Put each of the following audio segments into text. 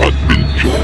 Adventure.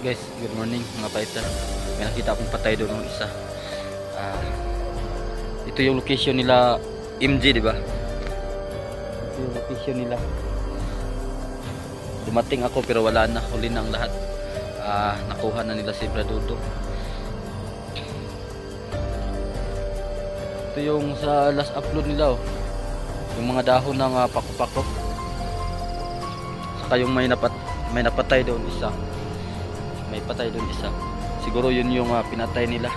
Guys, good morning mga fighter. May nakita akong patay doon ng isa. Ito yung location nila MJ, di ba? Ito yung location nila. Dumating ako pero wala na, huli na ang lahat. Nakuha na nila si Bradudo. Ito yung sa last upload nila, oh. Yung mga dahon ng pako-pako. Saka yung may napatay doon isa. May patay doon isa. Siguro yun yung pinatay nila.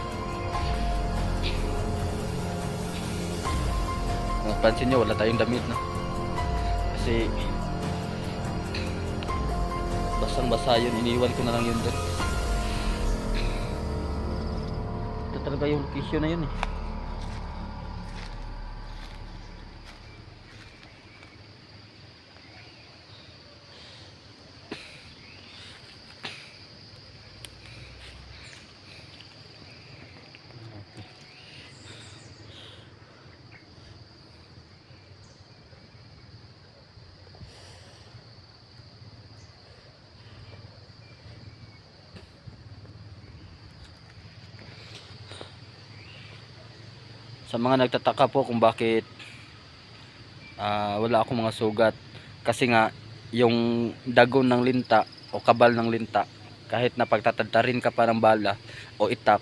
Kung pansin nyo, wala tayong damit, no? Kasi basang basa yun. Iniwan ko na lang yun doon. Ito talaga yung location na yun, eh. Sa mga nagtataka po kung bakit wala akong mga sugat, kasi nga yung dagon ng linta o kabal ng linta, kahit na pagtatadtarin ka pa ng bala o itak,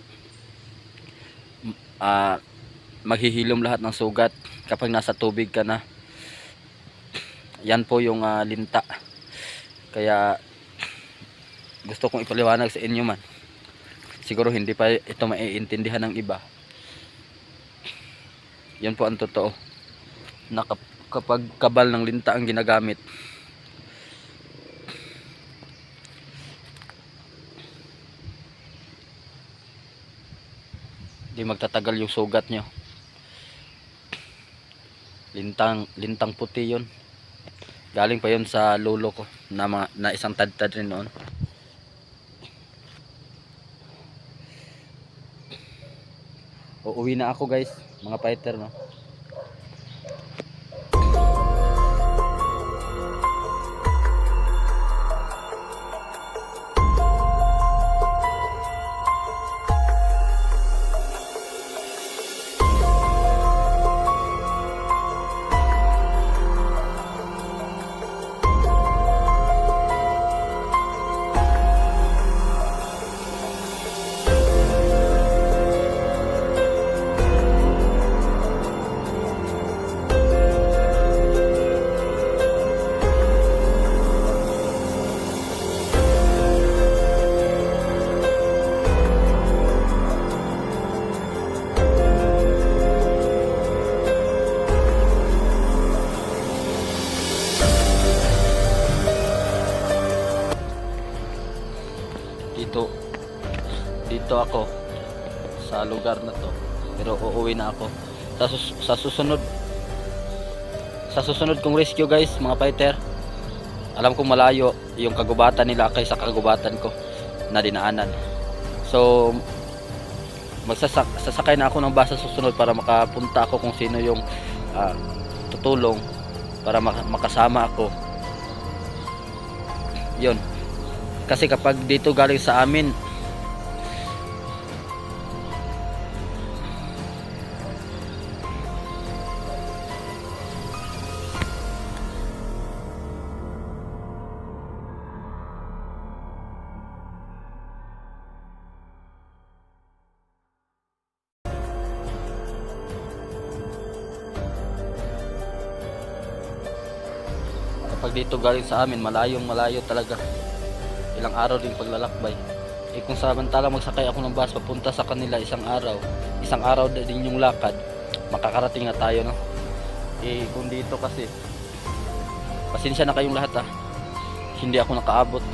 maghihilom lahat ng sugat kapag nasa tubig ka na. Yan po yung linta. Kaya gusto kong ipaliwanag sa inyo man. Siguro hindi pa ito maiintindihan ng iba. Yan po ang totoo, na kapag kabal ng linta ang ginagamit, di magtatagal yung sugat nyo. Lintang puti yun. Galing pa yun sa lolo ko na isang tad-tad rin noon. Uuwi na ako, guys, mga fighter, no? Dito ako sa lugar na to, pero uuwi na ako sa susunod kong rescue, guys, mga fighter. Alam kong malayo yung kagubatan nila kaysa kagubatan ko na dinaanan, so sasakay na ako ng bus sa susunod para makapunta ako kung sino yung tutulong para makasama ako. Yun, kasi kapag dito galing sa amin, Pag dito galing sa amin, malayong malayo talaga. Ilang araw din paglalakbay. Kung samantala magsakay ako ng bus papunta sa kanila isang araw din yung lakad, makakarating na tayo, no? Kung dito kasi, pasensya na kayong lahat, hindi ako nakaabot.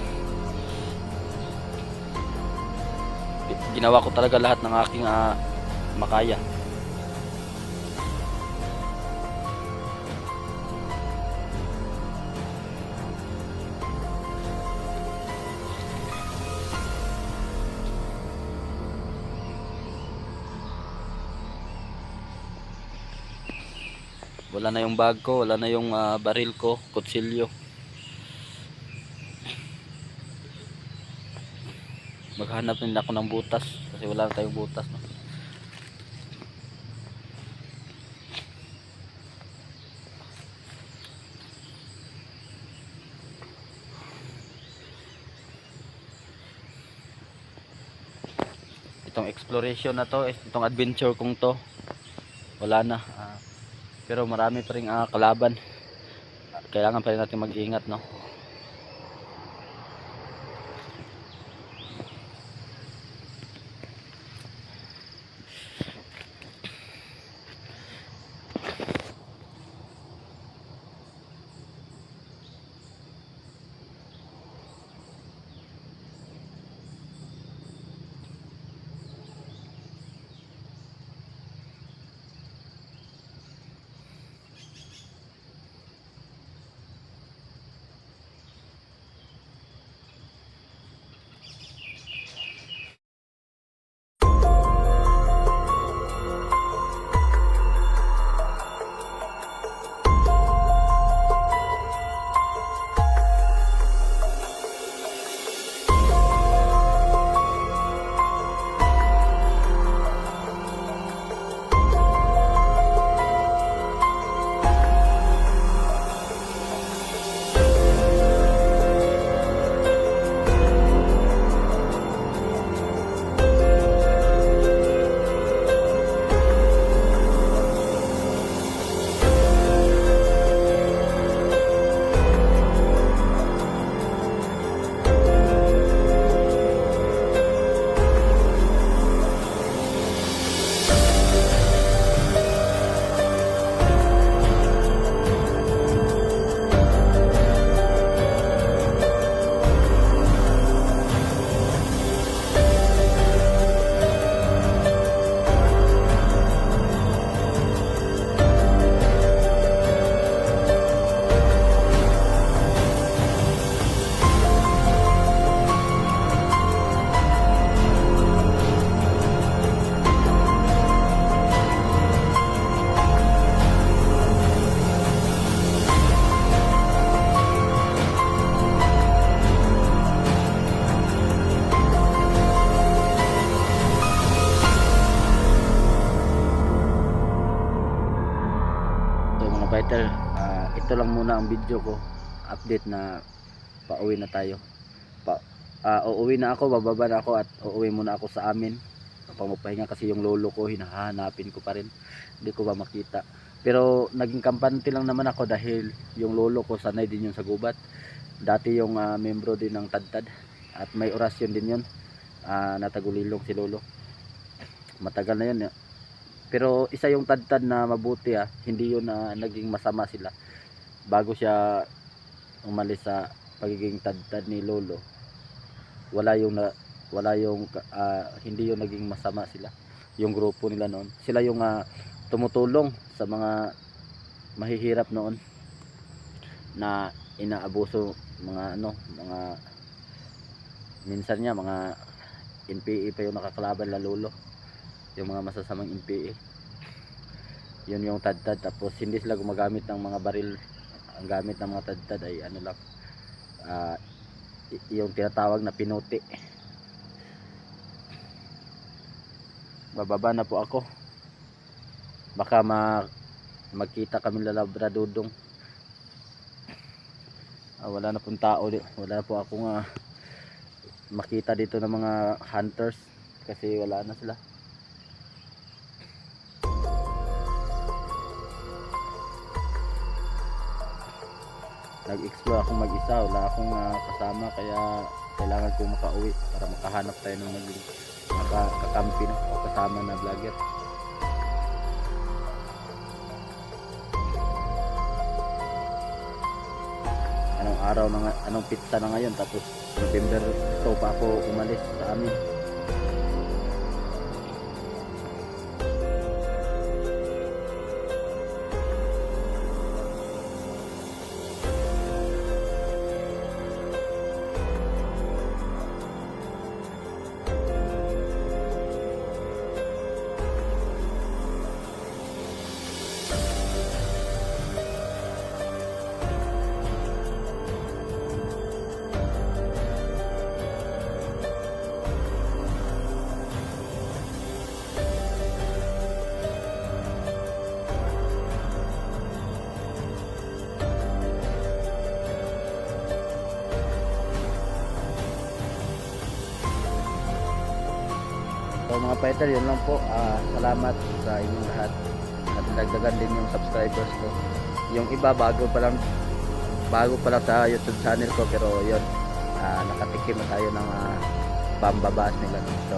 Ginawa ko talaga lahat ng aking makaya. Wala na yung bag ko, wala na yung baril ko, kutsilyo. Maghanap din ako ng butas kasi wala na tayong butas, no? Itong exploration na to, itong adventure kong to, wala na. Pero marami pa ring kalaban. Kailangan pa rin natin mag-ingat, no? Fighter, ito lang muna ang video ko, update na pauwi na tayo. Uuwi na ako, bababa na ako at uuwi muna ako sa amin. Pamapahinga kasi yung lolo ko, hinahanapin ko pa rin, hindi ko ba makita. Pero naging kampante lang naman ako dahil yung lolo ko sanay din yun sa gubat. Dati yung membro din ng Tadtad at may orasyon din yun, natagulilong si lolo. Matagal na yun. Pero isa yung Tadtad na mabuti, hindi yun naging masama sila. Bago siya umalis sa pagiging Tadtad ni lolo, wala yung hindi yung naging masama sila. Yung grupo nila noon, sila yung tumutulong sa mga mahihirap noon na inaabuso, mga minsan niya mga NPA pa yung nakakalaban la lolo, yung mga masasamang NPA. Yun yung Tadtad. Tapos hindi sila gumagamit ng mga baril. Ang gamit ng mga Tadtad ay yung tinatawag na pinuti. Bababa na po ako, baka magkita kami lalabradudong. Wala na pong tao, wala po akong makita dito ng mga hunters kasi wala na sila. nag-explore akong mag-isa, wala akong kasama, kaya kailangan kong makauwi para makahanap tayo ng maging makakakampi o kasama na vlogger. Anong araw na anong pizza na ngayon, tapos November 2 pa ako umalis sa amin. So mga fighter, yun lang po. Salamat sa inyong lahat. At dagdagan din yung subscribers ko. Yung iba bago pa lang sa YouTube channel ko, pero yun, nakatikim na tayo ng pambabas nila. So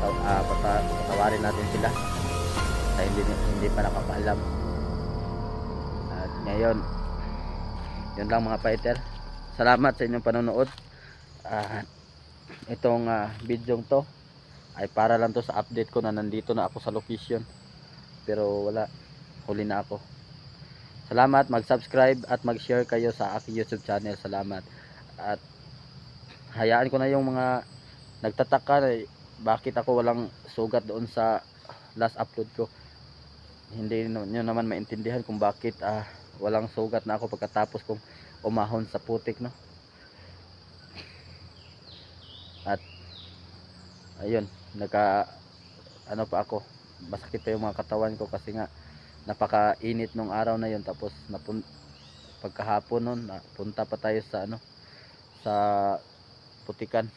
patawarin natin sila sa hindi pa nakapaalam. At ngayon, yun lang mga fighter. Salamat sa inyong panonood. Itong video to ay para lang to sa update ko na nandito na ako sa location, pero wala, huli na ako. Salamat, mag-subscribe at mag-share kayo sa aking YouTube channel. Salamat. At hayaan ko na yung mga nagtataka na bakit ako walang sugat doon sa last upload ko. Hindi nyo naman maintindihan kung bakit walang sugat na ako pagkatapos kong umahon sa putik, no? At ayun, ano pa ako, masakit pa yung mga katawan ko kasi nga napakainit nung araw na yun. Tapos pagkahapon nun napunta pa tayo sa sa putikan.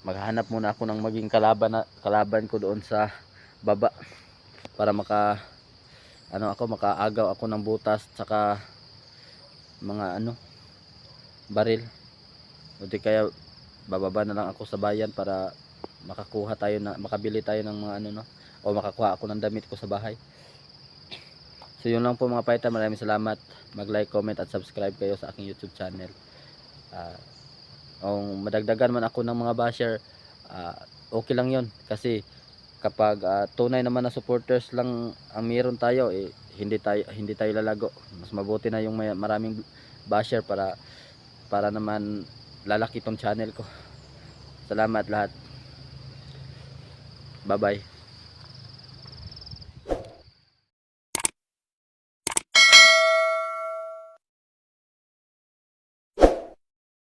Maghanap muna ako ng maging kalaban ko doon sa baba para makaagaw ako ng butas tsaka mga baril. Buti kaya bababa na lang ako sa bayan para makabili tayo ng mga o makakuha ako ng damit ko sa bahay. So yun lang po mga paita, maraming salamat. Mag-like, comment at subscribe kayo sa aking YouTube channel. Kung madagdagan man ako ng mga basher, okay lang yun, kasi kapag tunay naman na supporters lang ang meron tayo, hindi tayo lalago. Mas mabuti na yung maraming basher para naman lalaki tong channel ko. Salamat lahat. Bye bye.